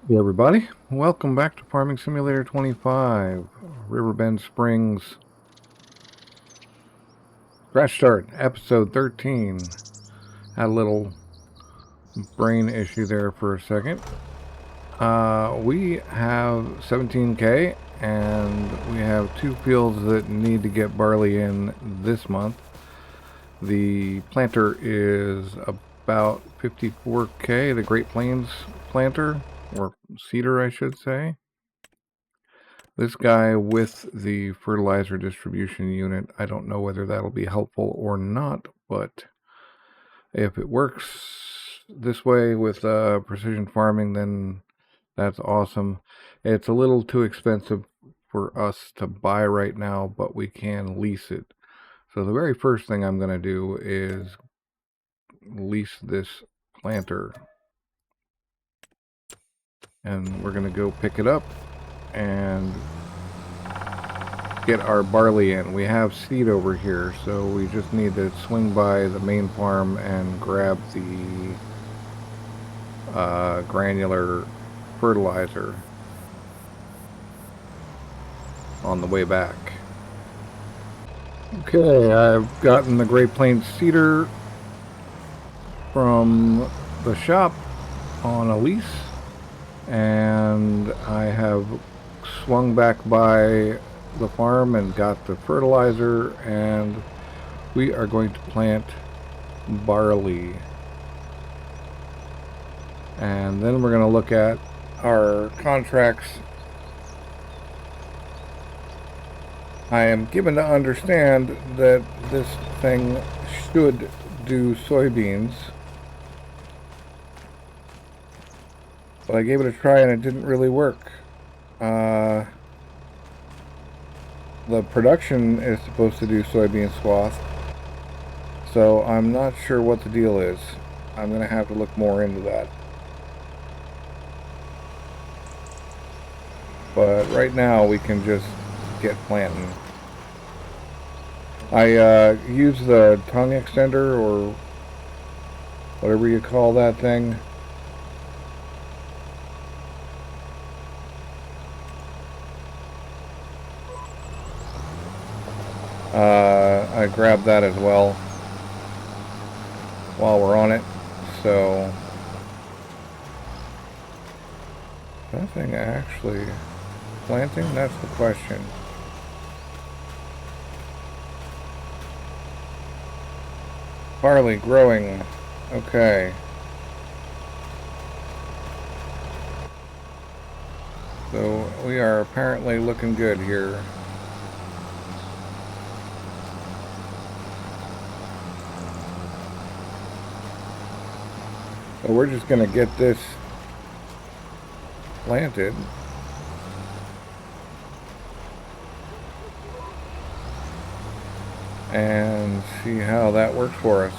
Hey everybody, welcome back to Farming Simulator 25, Riverbend Springs. Crash Start, episode 13. Had a little brain issue there for a second. We have 17K, and we have two fields that need to get barley in this month. The planter is about 54K, the Great Plains planter, or cedar I should say. This guy with the fertilizer distribution unit, I don't know whether that'll be helpful or not, but if it works this way with precision farming, then that's awesome. It's a little too expensive for us to buy right now, but we can lease it. So the very first thing I'm going to do is lease this planter. And we're going to go pick it up and get our barley in. We have seed over here, so we just need to swing by the main farm and grab the granular fertilizer on the way back. Okay, I've gotten the Great Plains cedar from the shop on a lease, and I have swung back by the farm and got the fertilizer, and we are going to plant barley. And then we're going to look at our contracts. I am given to understand that this thing should do soybeans, but I gave it a try and it didn't really work. The production is supposed to do soybean swath, so I'm not sure what the deal is. I'm going to have to look more into that. But right now we can just get planting. I use the tongue extender, or whatever you call that thing. I grabbed that as well while we're on it. So that thing actually planting? That's the question. Barley growing. Okay. So we are apparently looking good here. So we're just going to get this planted. And see how that works for us.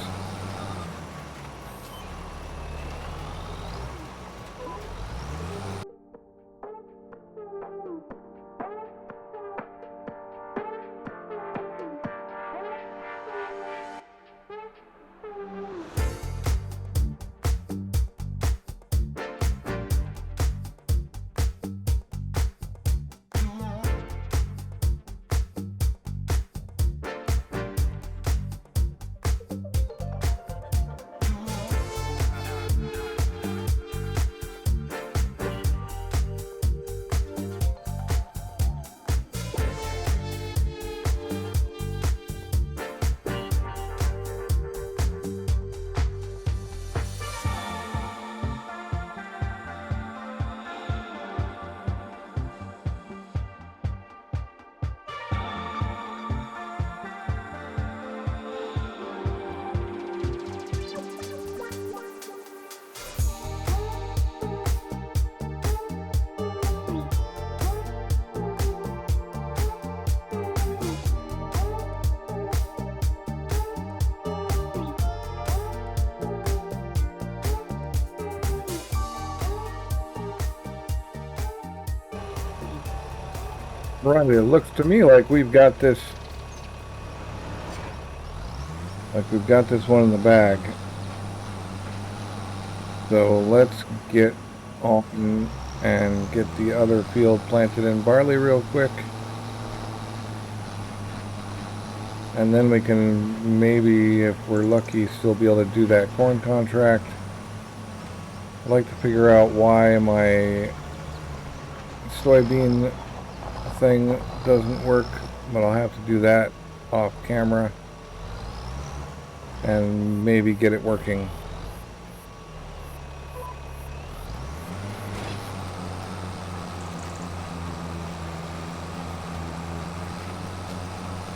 Right, it looks to me like we've got this one in the bag. So let's get on and get the other field planted in barley real quick. And then we can maybe, if we're lucky, still be able to do that corn contract. I'd like to figure out why my soybean thing doesn't work, but I'll have to do that off camera and maybe get it working.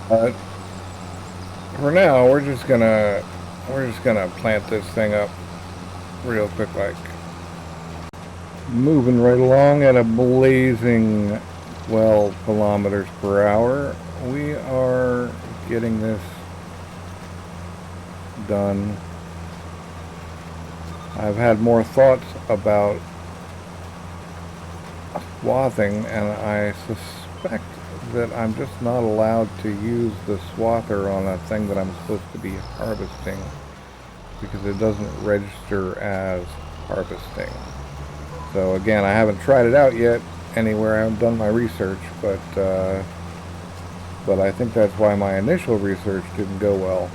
But for now, we're just gonna plant this thing up real quick, like moving right along at a blazing 12 kilometers per hour. We are getting this done. I've had more thoughts about swathing, and I suspect that I'm just not allowed to use the swather on a thing that I'm supposed to be harvesting because it doesn't register as harvesting. So again, I haven't tried it out yet anywhere. I haven't done my research, but I think that's why my initial research didn't go well.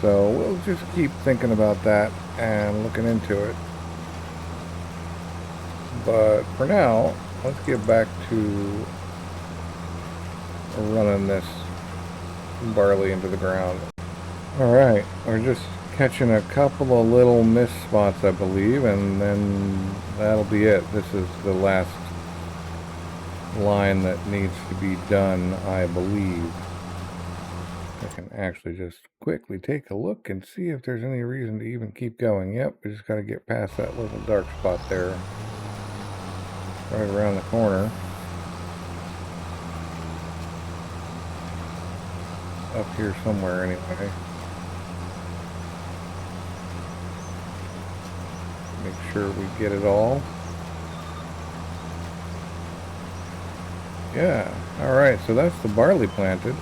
So we'll just keep thinking about that and looking into it. But for now, let's get back to running this barley into the ground. Alright, we're just catching a couple of little mist spots, I believe, and then that'll be it. This is the last line that needs to be done, I believe. I can actually just quickly take a look and see if there's any reason to even keep going. Yep, we just got to get past that little dark spot there, right around the corner. Up here somewhere anyway. Make sure we get it all. Yeah, alright, so that's the barley planted.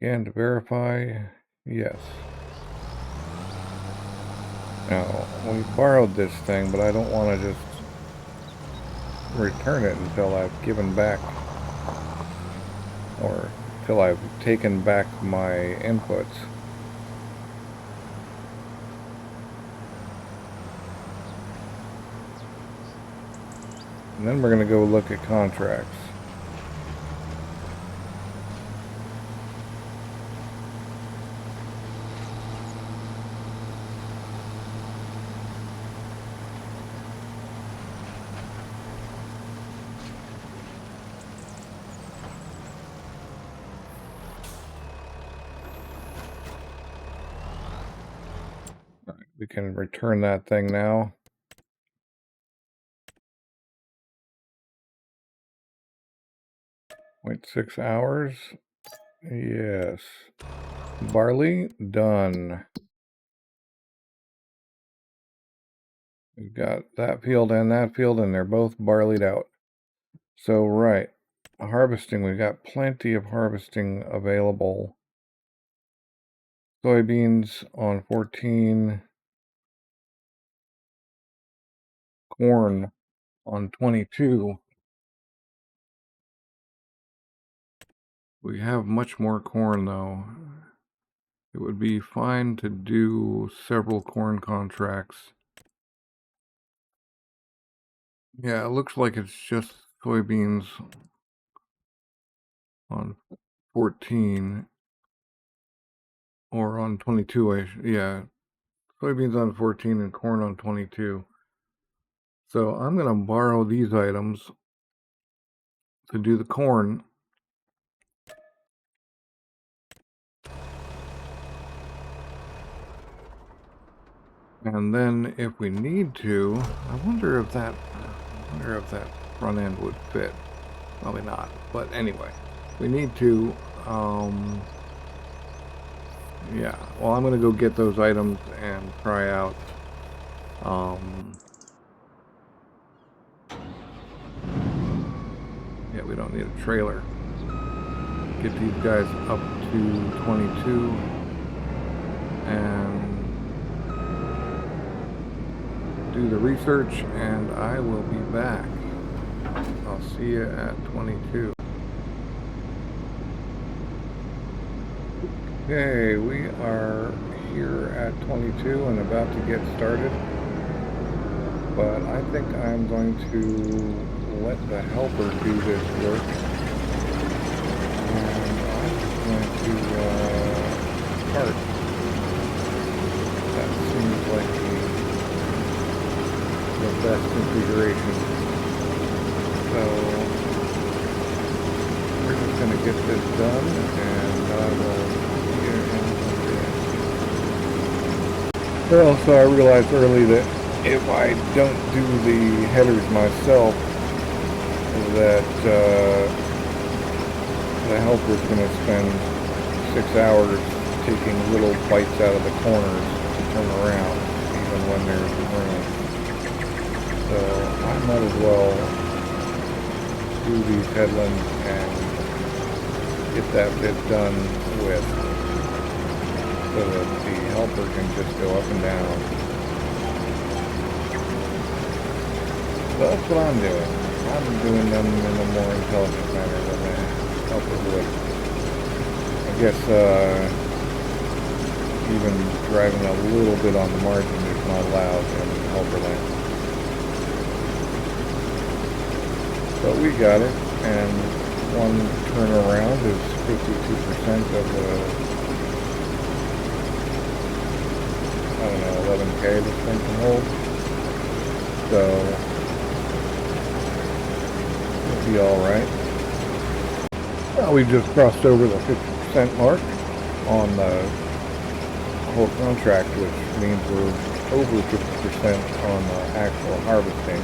Again, to verify, yes. Now, we borrowed this thing, but I don't want to just return it until I've given back, or until I've taken back my inputs. And then we're going to go look at contracts. We can return that thing now. Wait, 6 hours? Yes. Barley, done. We've got that field, and they're both barleyed out. So, right. Harvesting, we've got plenty of harvesting available. Soybeans on 14. Corn on 22. We have much more corn, though. It would be fine to do several corn contracts. Yeah, it looks like it's just soybeans on 14 or on 22. Yeah, soybeans on 14 and corn on 22. So I'm going to borrow these items to do the corn. And then if we need to, I wonder if that front end would fit. Probably not, but anyway, we need to, yeah, well, I'm going to go get those items and try out, yeah, we don't need a trailer. Get these guys up to 22. and do the research, and I will be back. I'll see you at 22. Okay, we are here at 22 and about to get started, but I think I'm going to let the helper do this work, and I'm going to start. That seems like the best configuration. So we're just going to get this done, and I will see you in a bit. Well, so I realized early that if I don't do the headers myself, that the helper's going to spend 6 hours taking little bites out of the corners to turn around, even when there's room. So I might as well do these headlands and get that bit done with, so that the helper can just go up and down. So that's what I'm doing. I'm doing them in a more intelligent manner than the helper would. I guess even driving a little bit on the margin is not allowed in helper land. But we got it, and one turnaround is 52% of the, I don't know, 11K this thing can hold. So it'll be alright. Well, we just crossed over the 50% mark on the whole contract, which means we're over 50% on the actual harvesting.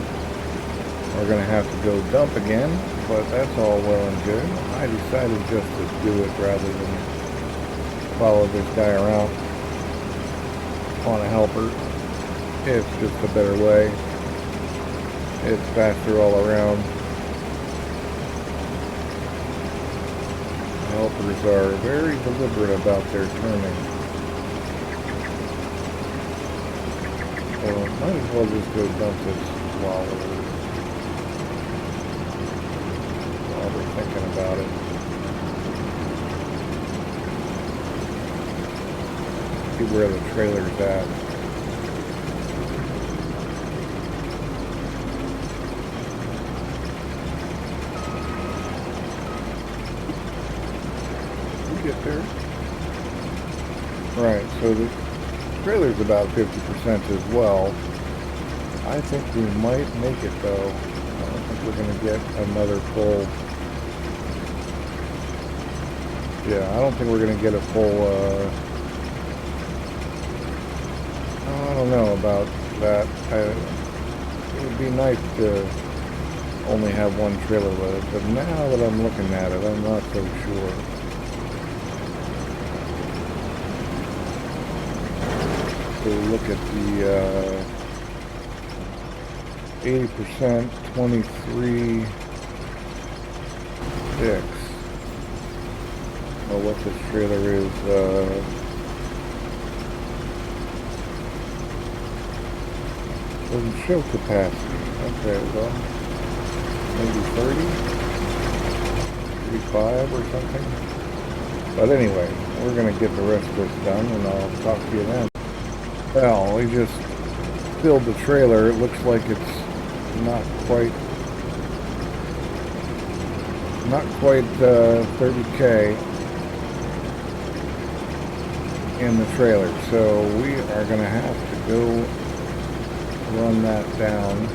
We're going to have to go dump again, but that's all well and good. I decided just to do it rather than follow this guy around on a helper. It's just a better way. It's faster all around. Helpers are very deliberate about their turning. So might as well just go dump this while we're thinking about it. See where the trailer's at. We get there. Right, so the trailer's about 50% as well. I think we might make it though. I don't think we're going to get another full. Yeah, I don't think we're going to get a full, I don't know about that. It would be nice to only have one trailer load, but now that I'm looking at it, I'm not so sure. So look at the 80%, 23.6. Well, what this trailer is, doesn't show capacity. Okay, well, maybe 30, 35 or something. But anyway, we're going to get the rest of this done, and I'll talk to you then. Well, we just filled the trailer. It looks like it's not quite 30K in the trailer, so we are going to have to go run that down.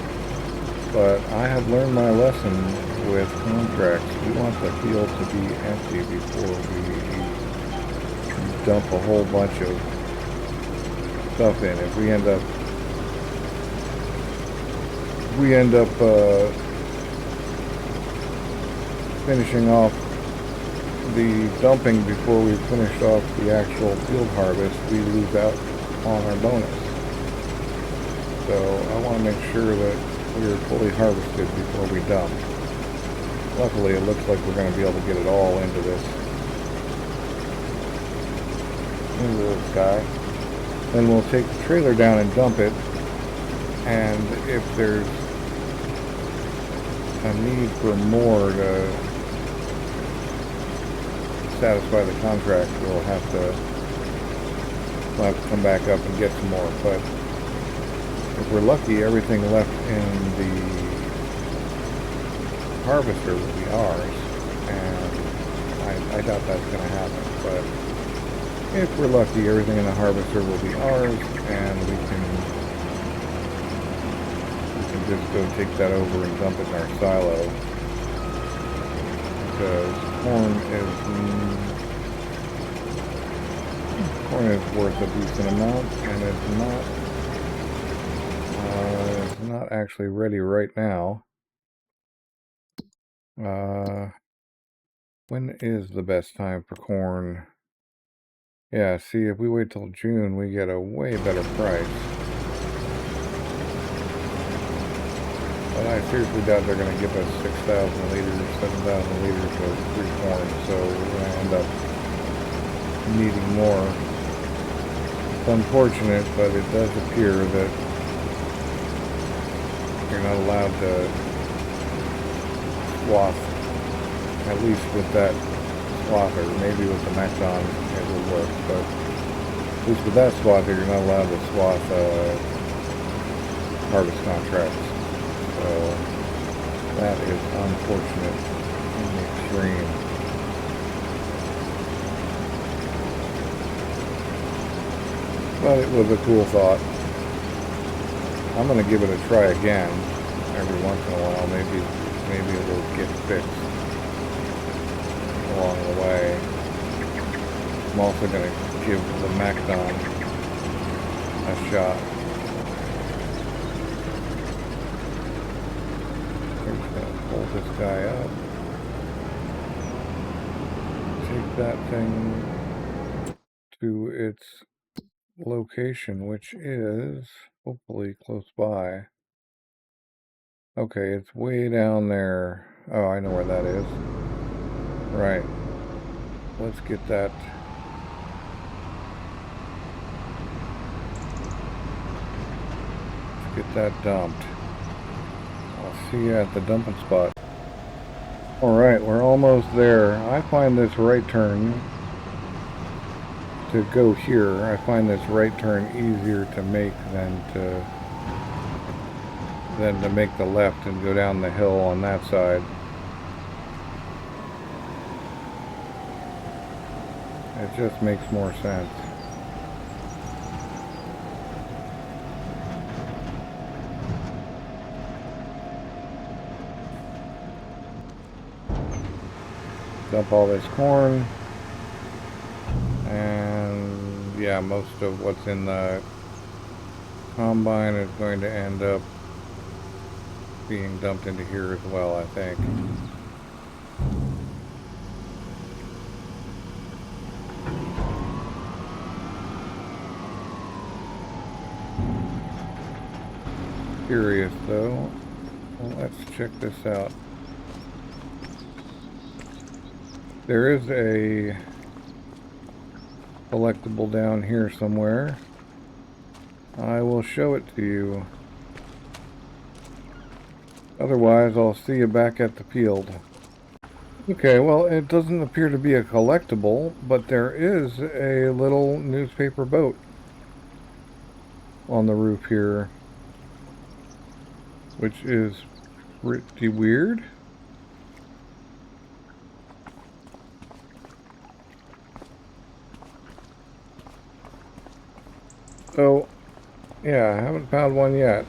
But I have learned my lesson with contracts. We want the field to be empty before we dump a whole bunch of stuff in. If we end up finishing off the dumping before we finish off the actual field harvest, we lose out on our bonus. So I want to make sure that we're fully harvested before we dump. Luckily, it looks like we're going to be able to get it all into this guy. Then we'll take the trailer down and dump it, and if there's a need for more to satisfy the contract, we'll have to come back up and get some more. But if we're lucky, everything left in the harvester will be ours, and I doubt that's going to happen. But if we're lucky, everything in the harvester will be ours, and we can just go take that over and dump it in our silo, because corn is worth a decent amount, and it's not actually ready right now. When is the best time for corn? Yeah, see, if we wait till June, we get a way better price. But I seriously doubt they're going to give us 6,000 liters, 7,000 liters of free corn, so we're going to end up needing more. It's unfortunate, but it does appear that you're not allowed to swath, at least with that swather. Maybe with the Macdon it will work, but at least with that swather, you're not allowed to swath harvest contracts. So that is unfortunate in the extreme. But it was a cool thought. I'm going to give it a try again every once in a while. Maybe it will get fixed along the way. I'm also going to give the Macdon a shot. I'm just going to pull this guy up. Take that thing to its location, which is hopefully close by. Okay, it's way down there. Oh, I know where that is. Right. Let's get that. Let's get that dumped. I'll see you at the dumping spot. Alright, we're almost there. I find this right turn to go here. I find this right turn easier to make than to make the left and go down the hill on that side. It just makes more sense. Dump all this corn, and yeah, most of what's in the combine is going to end up being dumped into here as well, I think. Curious though. Well, let's check this out. There is a collectible down here somewhere. I will show it to you. Otherwise, I'll see you back at the field. Okay, well, it doesn't appear to be a collectible, but there is a little newspaper boat on the roof here, which is pretty weird. So, yeah, I haven't found one yet.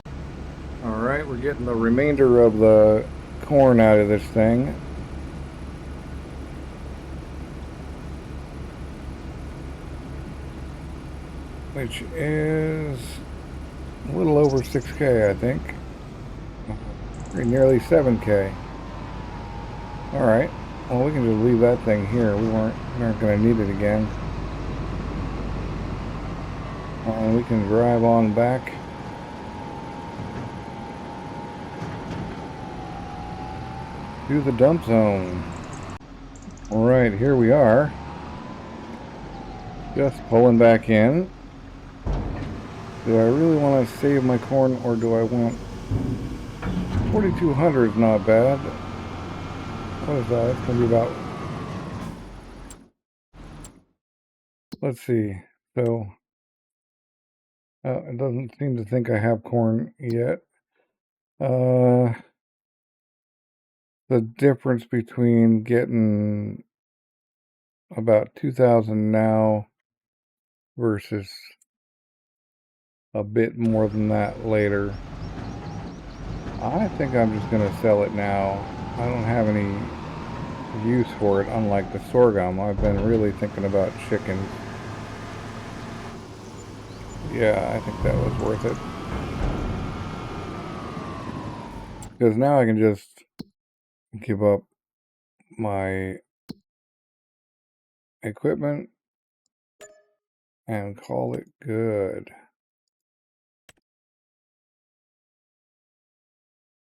Alright, we're getting the remainder of the corn out of this thing. Which is a little over 6K, I think. Nearly 7K. Alright, well, we can just leave that thing here. We aren't going to need it again. And we can drive on back. To the dump zone. Alright, here we are. Just pulling back in. Do I really want to save my corn, or do I want... 4,200 is not bad. What is that? It's going to be about... Let's see. So, it doesn't seem to think I have corn yet. The difference between getting about 2,000 now versus a bit more than that later. I think I'm just going to sell it now. I don't have any use for it, unlike the sorghum. I've been really thinking about chickens. Yeah, I think that was worth it. Because now I can just give up my equipment and call it good.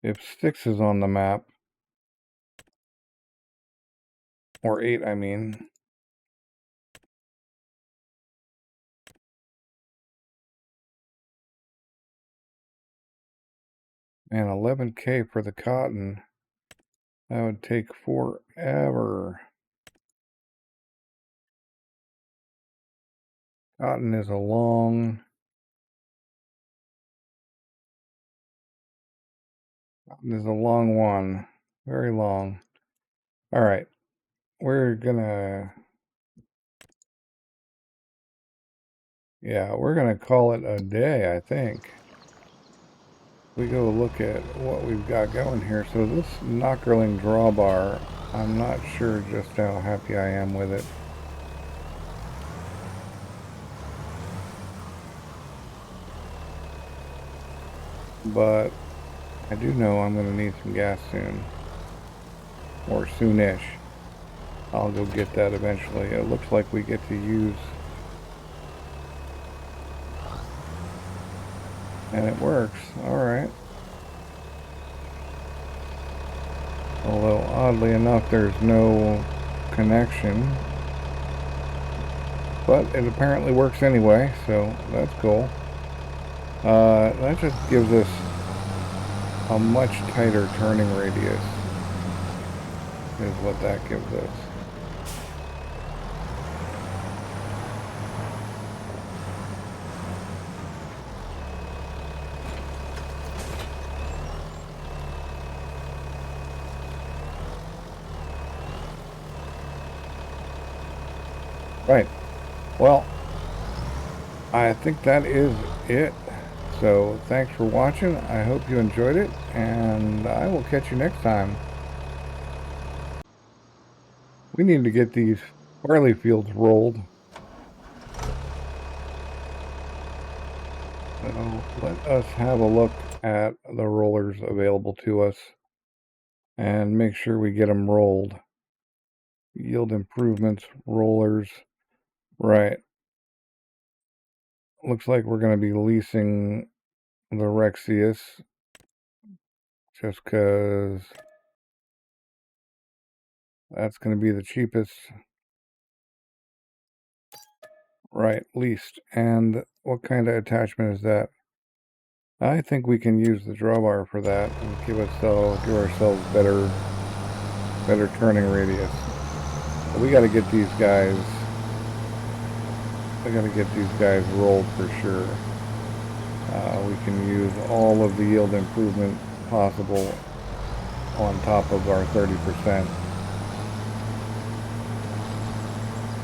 If 6 is on the map, or 8 I mean, and 11K for the cotton, that would take forever. Cotton is a long one, very long. All right, we're gonna call it a day, I think. We go look at what we've got going here. So this Knockerling drawbar, I'm not sure just how happy I am with it. But I do know I'm going to need some gas soon, or soonish. I'll go get that eventually. It looks like we get to use, and it works. All right. Although oddly enough, there's no connection, but it apparently works anyway, so that's cool. That just gives us a much tighter turning radius, is what that gives us. Right. Well, I think that is it. So thanks for watching. I hope you enjoyed it, and I will catch you next time. We need to get these barley fields rolled. So let us have a look at the rollers available to us and make sure we get them rolled. Yield improvements, rollers. Right. Looks like we're going to be leasing the Rexius just because that's going to be the cheapest. Right, leased. And what kind of attachment is that? I think we can use the drawbar for that and give ourselves better turning radius. But we got to get these guys. I got to get these guys rolled for sure. We can use all of the yield improvement possible on top of our 30%.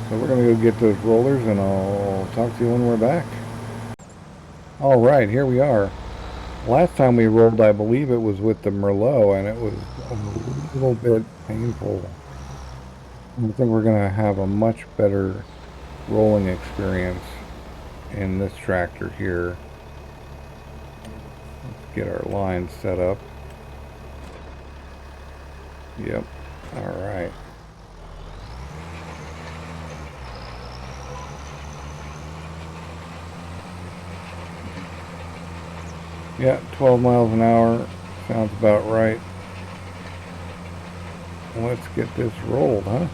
So we're going to go get those rollers, and I'll talk to you when we're back. All right, here we are. Last time we rolled, I believe it was with the Merlot, and it was a little bit painful. I think we're going to have a much better rolling experience in this tractor here. Let's get our line set up. Yep. All right. Yeah, 12 miles an hour sounds about right. Let's get this rolled, huh?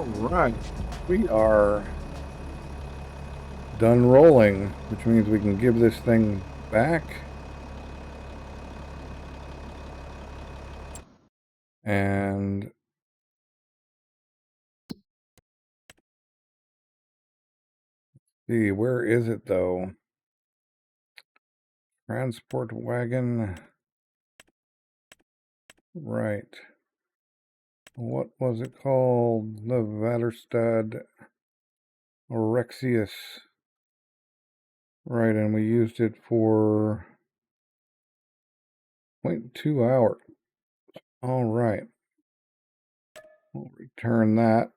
Right, we are done rolling, which means we can give this thing back. And see, where is it though? Transport wagon. Right. What was it called? The Vaderstad Orexius. Right, and we used it for 0.2 hours. All right. We'll return that.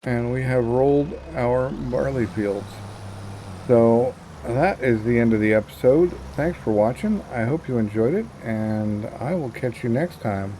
And we have rolled our barley fields. So that is the end of the episode. Thanks for watching. I hope you enjoyed it, and I will catch you next time.